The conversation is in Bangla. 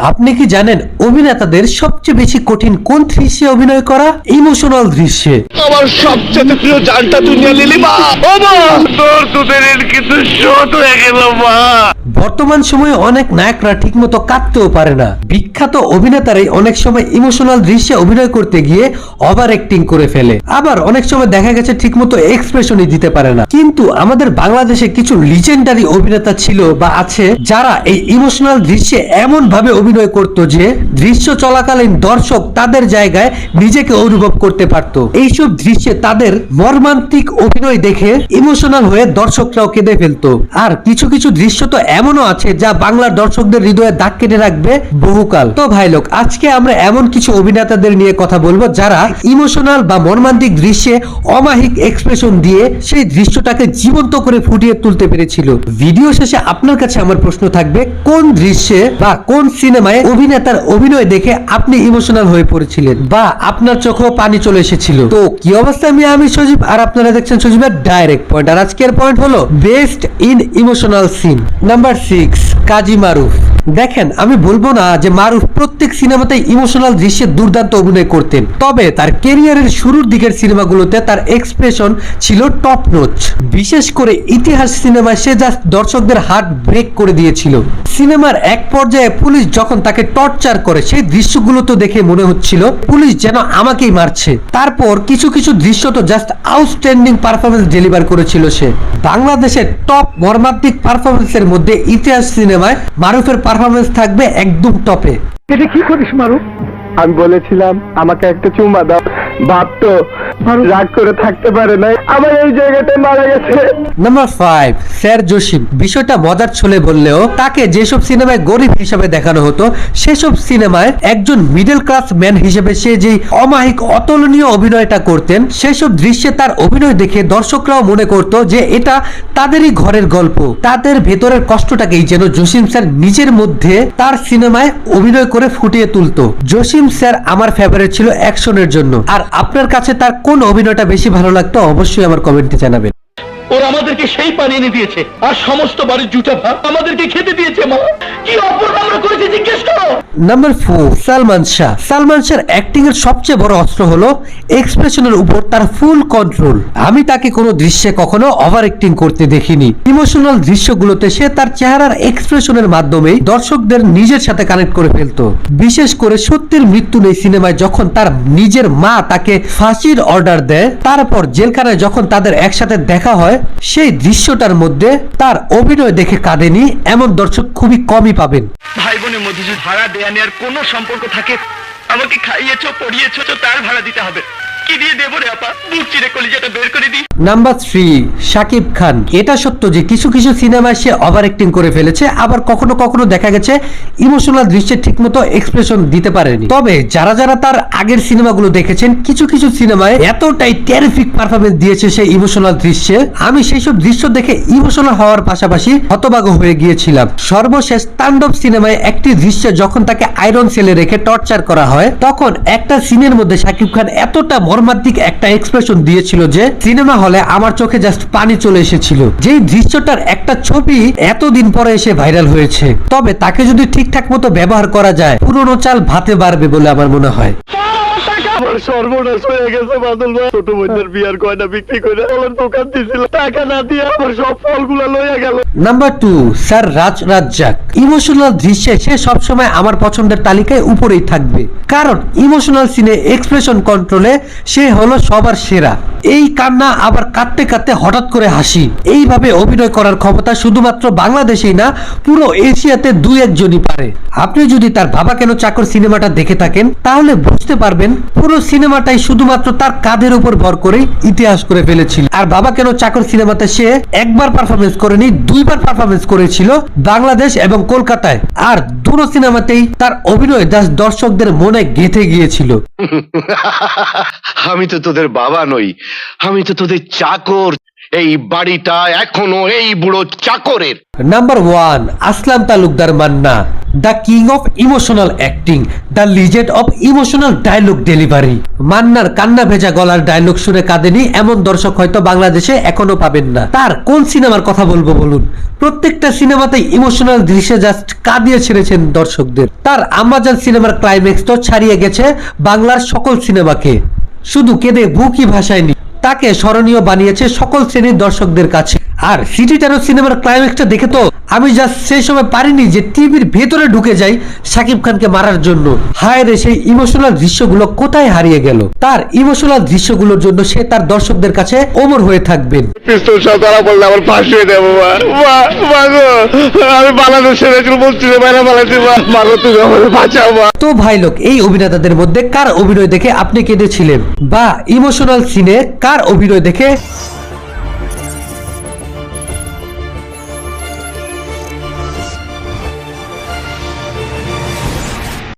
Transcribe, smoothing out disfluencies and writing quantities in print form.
আপনি কি জানেন অভিনেতাদের সবচেয়ে বেশি কঠিন কোন দৃশ্যে অভিনয় করা? ইমোশনাল দৃশ্যে। আমার সবচেয়ে প্রিয় জানটা তুই নিয়ে নিলি মা। ও মা, তোদের কিন্তু শোধ হয়ে গেল মা। বর্তমান সময়ে অনেক নায়করা ঠিকমতো কাঁদতেও পারে না। বিখ্যাত অভিনেতারাই অনেক সময় ইমোশনাল দৃশ্যে অভিনয় করতে গিয়ে ওভার অ্যাক্টিং করে ফেলে, আবার অনেক সময় দেখা গেছে ঠিকমতো এক্সপ্রেশনই দিতে পারে না। কিন্তু আমাদের বাংলাদেশে কিছু লিজেন্ডারি অভিনেতা ছিল বা আছে যারা এই ইমোশনাল দৃশ্যে এমন ভাবে অভিনয় করত যে দৃশ্য চলাকালীন দর্শক তাদের জায়গায় নিজেকে অনুভব করতে পারত। এইসব দৃশ্যে তাদের মর্মান্তিক অভিনয় দেখে ইমোশনাল হয়ে দর্শকরাও কেঁদে ফেলতো। আর কিছু কিছু দৃশ্য তো এমনও আছে যা বাংলার দর্শকদের হৃদয়ে দাগ কেটে রাখবে বহুকাল। তো ভাই লোক, আজকে আমরা এমন কিছু অভিনেতাদের নিয়ে কথা বলবো যারা ইমোশনাল বা মর্মান্তিক দৃশ্যে অমায়িক এক্সপ্রেশন দিয়ে সেই দৃশ্যটাকে জীবন্ত করে ফুটিয়ে তুলতে পেরেছিল। ভিডিও শেষে আপনার কাছে আমার প্রশ্ন থাকবে, কোন দৃশ্যে বা কোন সিনেমায় অভিনেতার অভিনয় দেখে আপনি ইমোশনাল হয়ে পড়েছিলেন বা আপনার চোখেও পানি চলে এসেছিল? তো কি অবস্থা, আমি সজীব আর আপনারা দেখছেন সজীবের ডাইরেক্ট পয়েন্ট। আর আজকের পয়েন্ট হলো best in emotional scene. Number 6, Kazi Maruf. দেখেন, আমি বলবো না যে মারুফ প্রত্যেক সিনেমাতে ইমোশনাল দৃশ্যে দুর্দান্ত অভিনয় করতেন, তবে তার ক্যারিয়ারের শুরুর দিকের সিনেমাগুলোতে তার এক্সপ্রেশন ছিল টপ নোচ। বিশেষ করে ইতিহাস সিনেমায় সে জাস্ট দর্শকদের হার্ট ব্রেক করে দিয়েছিল। সিনেমার এক পর্যায়ে পুলিশ যখন তাকে টর্চার করে সেই দৃশ্যগুলো তো দেখে মনে হচ্ছিল পুলিশ যেন আমাকেই মারছে। তারপর কিছু কিছু দৃশ্য তো জাস্ট আউটস্ট্যান্ডিং পারফরমেন্স ডেলিভার করেছিল সে। বাংলাদেশের টপ মর্মান্তিক পারফরমেন্সের মধ্যে ইতিহাস সিনেমায় মারুফের পারফরমেন্স থাকবে একদম টপে। এটা কি করিস মারুফ? আমি বলেছিলাম আমাকে একটা চুমা দাও, বাপ তো রাগ করে থাকতে পারে না, আমার এই জায়গাটা মারা গেছে। Number 5, sir Jasim. বিষয়টা মজার ছলে বললেও তাকে যেসব সিনেমায় গরিব হিসেবে দেখানো হতো সেসব সিনেমায় একজন মিডল ক্লাস ম্যান হিসেবে সে যে অমায়িক অতুলনীয় অভিনয়টা করতেন, সেসব দৃশ্যে তার অভিনয় দেখে দর্শকরাও মনে করতো যে এটা তাদেরই ঘরের গল্প। তাদের ভেতরের কষ্টটাকেই যেন জসিম স্যার নিজের মধ্যে তার সিনেমায় অভিনয় করে ফুটিয়ে তুলতো। জসিম স্যার আমার ফেভারিট ছিল অ্যাকশনের জন্য। আর আপনার কাছে তার কোন অভিনয়টা বেশি ভালো লাগতো অবশ্যই আমার কমেন্টে জানাবেন। ওরা আমাদেরকে সেই পানি এনে দিয়েছে আর সমস্ত বাড়ির জুটা ভাত আমাদেরকে খেতে দিয়েছে মা। কি অপরাধ আমরা করেছি জিজ্ঞেস করো। নাম্বার 4, সালমান শাহ। সালমান শাহর অ্যাক্টিং এর সবচেয়ে বড় অস্ত্র হলো এক্সপ্রেশনের উপর তার ফুল কন্ট্রোল। আমি তাকে কোনো দৃশ্যে কখনো ওভার অ্যাক্টিং করতে দেখিনি। ইমোশনাল দৃশ্যগুলোতে সে তার চেহারার এক্সপ্রেশনের মাধ্যমেই দর্শকদের নিজের সাথে কানেক্ট করে ফেলতো। বিশেষ করে সত্যের মৃত্যু নেই সিনেমায় যখন তার নিজের মা তাকে ফাঁসির অর্ডার দেয়, তারপর জেলখানায় যখন তাদের একসাথে দেখা হয়, সেই দৃশ্যটার মধ্যে তার অভিনয় দেখে কাঁদেনি এমন দর্শক খুবই কমই পাবেন। ভাই বোনের মধ্যে যদি ভাড়া দেয়া নেওয়ার কোনো সম্পর্ক থাকে, আমাকে খাইয়েছো পড়িয়েছো তো তার ভাড়া দিতে হবে। কি দিয়ে দেবো রে আপা? বুক চিরে কলিজাটা বের করে দিই। নাম্বার 3, শাকিব খান। এটা সত্য যে কিছু কিছু সিনেমায় সে ওভার অ্যাক্টিং করে ফেলেছে, আবার কখনো কখনো দেখা গেছে ইমোশনাল দৃশ্যে ঠিকমতো এক্সপ্রেশন দিতে পারেনি। তবে যারা যারা তার আগের সিনেমাগুলো দেখেছেন, কিছু কিছু সিনেমায় এতটাই টেরিফিক পারফরমেন্স দিয়েছে সেই ইমোশনাল দৃশ্যে, আমি সেই সব দৃশ্য দেখে ইমোশনাল হওয়ার পাশাপাশি হতবাক হয়ে গিয়েছিলাম। সর্বশেষ তাণ্ডব সিনেমায় একটি দৃশ্যে যখন তাকে আয়রন সেলে রেখে টর্চার করা হয়, তখন একটা সিনের মধ্যে শাকিব খান এতটা মর্মান্তিক একটা এক্সপ্রেশন দিয়েছিল যে সিনেমা হলে আমার চোখে জাস্ট পানি চলে এসেছিল। যেই দৃশ্যটার একটা ছবি এতদিন পরে এসে ভাইরাল হয়েছে। তবে তাকে যদি ঠিকঠাক মতো ব্যবহার করা যায়, পুরনো চাল ভাতে বাড়বে বলে আমার মনে হয়। আমার সর্বনাশ হয়ে গেছে বাদল ভাই। ছোট বোনের বিয়ার গয়না বিক্রি করে ফলের দোকান দিয়েছিল, টাকা না দিয়ে আমার সব ফলগুলো লইয়া গেল। Number 2, sir Razzak. ইমোশনাল দৃশ্যে সে সবসময় আমার পছন্দের তালিকায় উপরেই থাকবে, কারণ ইমোশনাল সিনে এক্সপ্রেশন কন্ট্রোলে সে হলো সবার সেরা। এই কান্না আবার কাঁদতে কাঁদতে হঠাৎ করে হাসি, এইভাবে অভিনয় করার ক্ষমতা শুধুমাত্র বাংলাদেশেই না, পুরো এশিয়াতে 2-1 জনই পারে। আপনি যদি তার বাবা কেন চাকর সিনেমাটা দেখে থাকেন, তাহলে বুঝতে পারবেন পুরো সিনেমাটাই শুধুমাত্র তার কাঁধের উপর ভর করে ইতিহাস করে ফেলেছিল। আর বাবা কেন চাকর সিনেমাতে সে একবার পারফরমেন্স করেনি, 2বার পারফরমেন্স করেছিল বাংলাদেশ এবং কলকাতায়। আর দুটো সিনেমাতেই তার অভিনয় দর্শকদের মনে গেঁথে গিয়েছিল। আমি তো তোদের বাবা নই, আমি তো তোদের চাকর। এই বাড়িটা এখনো এই বুড়ো চাকরের। Number 1, Aslam Talukdar Manna, the king of emotional acting, the legend of emotional dialogue delivery. মান্নার কান্না ভেজা গলার ডায়লগ শুনে কাঁদেনি এমন দর্শক হয়তো বাংলাদেশে এখনো পাবেন না। তার কোন সিনেমার কথা বলবো বলুন? প্রত্যেকটা সিনেমাতেই ইমোশনাল দৃশ্যে জাস্ট কাঁদিয়ে ছেড়েছেন দর্শকদের। তার আম্মাজান সিনেমার ক্লাইম্যাক্স তো ছাড়িয়ে গেছে বাংলার সকল সিনেমাকে, শুধু কেঁদে বুকই ভাসায়নি, তাকে স্মরণীয় বানিয়েছে সকল শ্রেণীর দর্শকদের কাছে। আর সিটি টেরর সিনেমার ক্লাইম্যাক্সটা দেখে তো আমি জাস্ট সেই সময় পারিনি যে টিভির ভেতরে ঢুকে যাই শাকিব খানকে মারার জন্য। হায় রে, সেই ইমোশনাল দৃশ্যগুলো কোথায় হারিয়ে গেল? তার ইমোশনাল দৃশ্যগুলোর জন্য সে তার দর্শকদের কাছে অমর হয়ে থাকবেন। পিস্তল সহ ধরা পড়লে আমার ফাঁসি হয়ে দেবো। আমি বাংলাদেশ ছেড়েছিল বলছি বাইরে পালাচ্ছি। মারো, তুমি আমাদের বাঁচাও। তো ভাই লোক, এই অভিনেতাদের মধ্যে কার অভিনয় দেখে আপনি কেঁদেছিলেন, বা ইমোশনাল সিনে কার অভিনয় দেখে